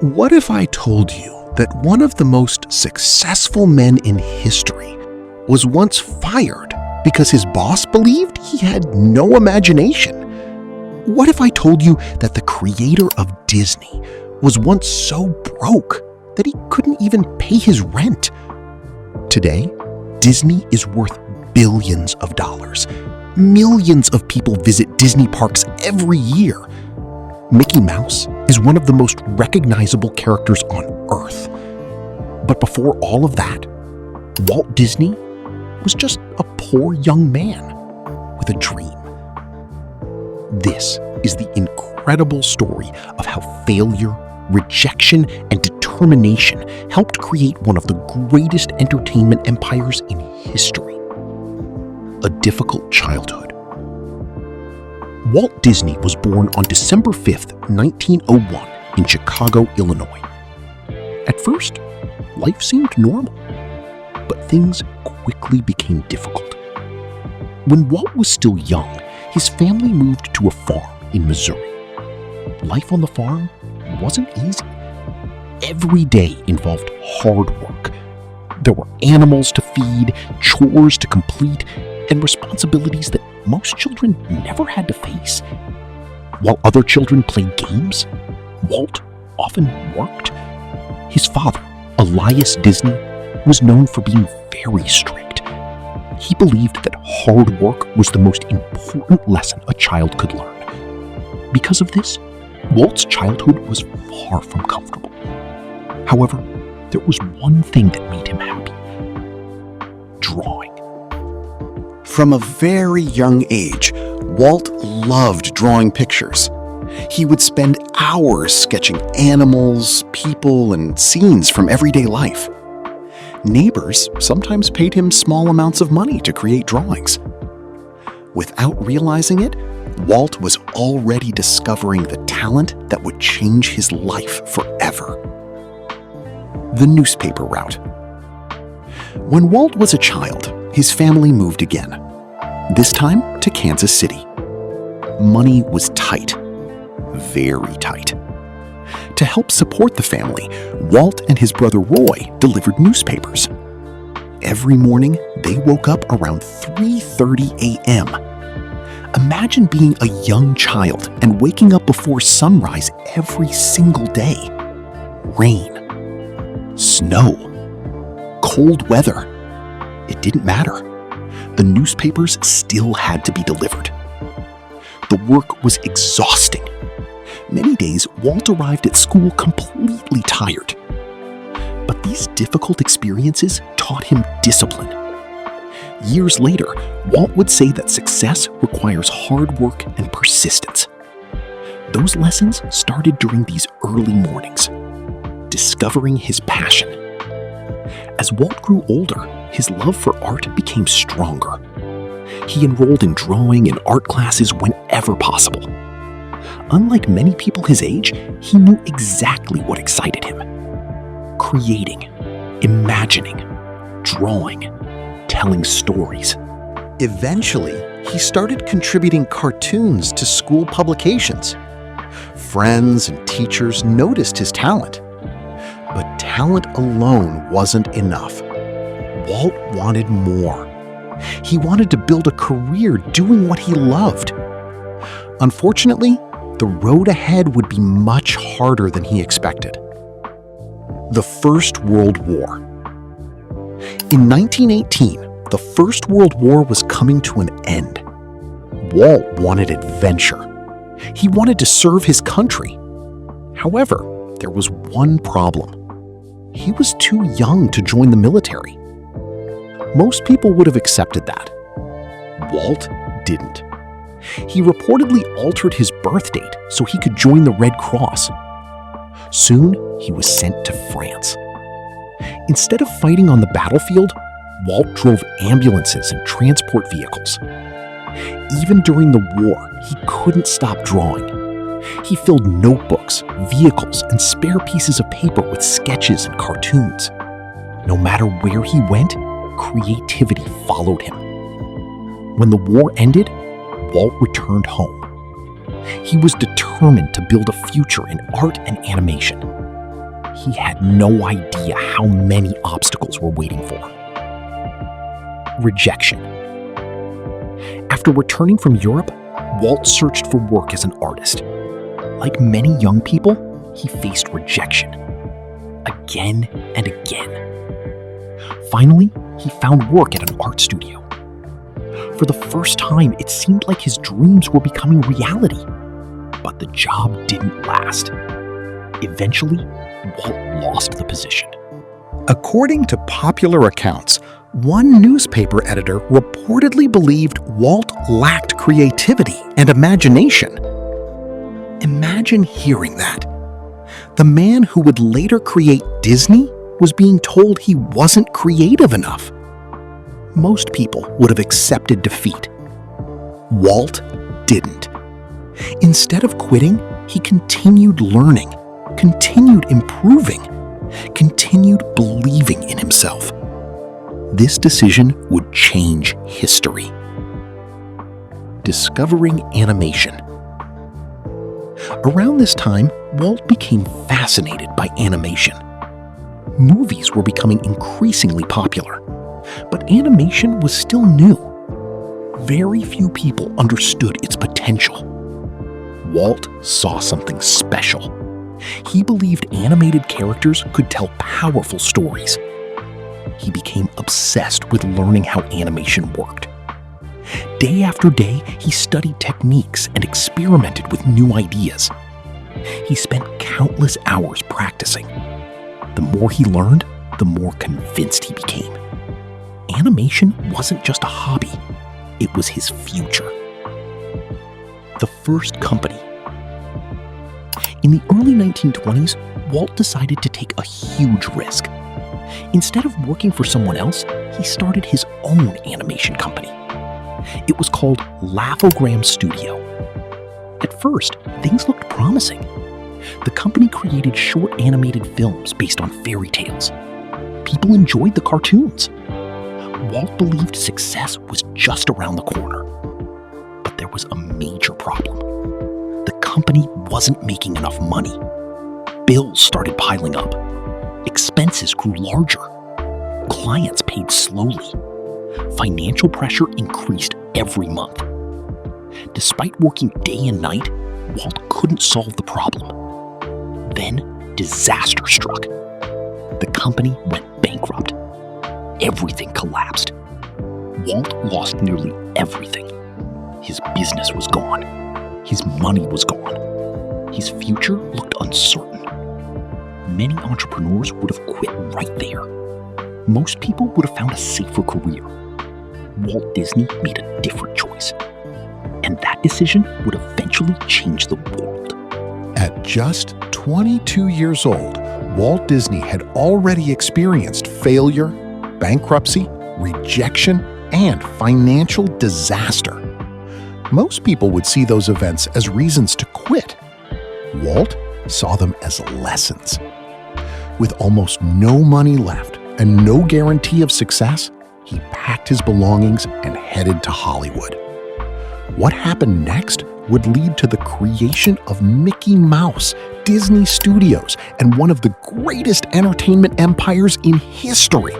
What if I told you that one of the most successful men in history was once fired because his boss believed he had no imagination? What if I told you that the creator of Disney was once so broke that he couldn't even pay his rent? Today, Disney is worth billions of dollars. Millions of people visit Disney parks every year. Mickey Mouse is one of the most recognizable characters on Earth. But before all of that, Walt Disney was just a poor young man with a dream. This is the incredible story of how failure, rejection, and determination helped create one of the greatest entertainment empires in history. A difficult childhood. Walt Disney was born on December 5th, 1901 in Chicago, Illinois. At first, life seemed normal, but things quickly became difficult. When Walt was still young, his family moved to a farm in Missouri. Life on the farm wasn't easy. Every day involved hard work. There were animals to feed, chores to complete, and responsibilities that most children never had to face. While other children played games, Walt often worked. His father, Elias Disney, was known for being very strict. He believed that hard work was the most important lesson a child could learn. Because of this, Walt's childhood was far from comfortable. However, there was one thing that made him happy: drawing. From a very young age, Walt loved drawing pictures. He would spend hours sketching animals, people, and scenes from everyday life. Neighbors sometimes paid him small amounts of money to create drawings. Without realizing it, Walt was already discovering the talent that would change his life forever. The newspaper route. When Walt was a child, his family moved again, this time to Kansas City. Money was tight, very tight. To help support the family, Walt and his brother Roy delivered newspapers. Every morning, they woke up around 3:30 a.m. Imagine being a young child and waking up before sunrise every single day. Rain, snow, cold weather. It didn't matter. The newspapers still had to be delivered. The work was exhausting. Many days, Walt arrived at school completely tired. But these difficult experiences taught him discipline. Years later, Walt would say that success requires hard work and persistence. Those lessons started during these early mornings, discovering his passion. As Walt grew older, his love for art became stronger. He enrolled in drawing and art classes whenever possible. Unlike many people his age, he knew exactly what excited him: creating, imagining, drawing, telling stories. Eventually, he started contributing cartoons to school publications. Friends and teachers noticed his talent. But talent alone wasn't enough. Walt wanted more. He wanted to build a career doing what he loved. Unfortunately, the road ahead would be much harder than he expected. The First World War. In 1918, the First World War was coming to an end. Walt wanted adventure. He wanted to serve his country. However, there was one problem. He was too young to join the military. Most people would have accepted that. Walt didn't. He reportedly altered his birth date so he could join the Red Cross. Soon, he was sent to France. Instead of fighting on the battlefield, Walt drove ambulances and transport vehicles. Even during the war, he couldn't stop drawing. He filled notebooks, vehicles, and spare pieces of paper with sketches and cartoons. No matter where he went, creativity followed him. When the war ended, Walt returned home. He was determined to build a future in art and animation. he had no idea how many obstacles were waiting for him. Rejection. After returning from Europe, Walt searched for work as an artist. Like many young people, he faced rejection. Again and again. Finally, he found work at an art studio. For the first time, it seemed like his dreams were becoming reality. But the job didn't last. Eventually, Walt lost the position. According to popular accounts, one newspaper editor reportedly believed Walt lacked creativity and imagination. Imagine hearing that. The man who would later create Disney was being told he wasn't creative enough. Most people would have accepted defeat. Walt didn't. Instead of quitting, he continued learning, continued improving, continued believing in himself. This decision would change history. Discovering animation. Around this time, Walt became fascinated by animation. Movies were becoming increasingly popular, but animation was still new. Very few people understood its potential. Walt saw something special. He believed animated characters could tell powerful stories. He became obsessed with learning how animation worked. Day after day, he studied techniques and experimented with new ideas. He spent countless hours practicing. The more he learned, the more convinced he became. Animation wasn't just a hobby, it was his future. The first company. In the early 1920s, Walt decided to take a huge risk. Instead of working for someone else, he started his own animation company. It was called Laugh-O-Gram Studio. At first, things looked promising. The company created short animated films based on fairy tales. People enjoyed the cartoons. Walt believed success was just around the corner. But there was a major problem. The company wasn't making enough money. Bills started piling up. Expenses grew larger. Clients paid slowly. Financial pressure increased every month. Despite working day and night, Walt couldn't solve the problem. Then, disaster struck. The company went bankrupt. Everything collapsed. Walt lost nearly everything. His business was gone. His money was gone. His future looked uncertain. Many entrepreneurs would have quit right there. Most people would have found a safer career. Walt Disney made a different choice. And that decision would eventually change the world. At just 22 years old, Walt Disney had already experienced failure, bankruptcy, rejection, and financial disaster. Most people would see those events as reasons to quit. Walt saw them as lessons. With almost no money left and no guarantee of success, he packed his belongings and headed to Hollywood. What happened next would lead to the creation of Mickey Mouse, Disney Studios, and one of the greatest entertainment empires in history.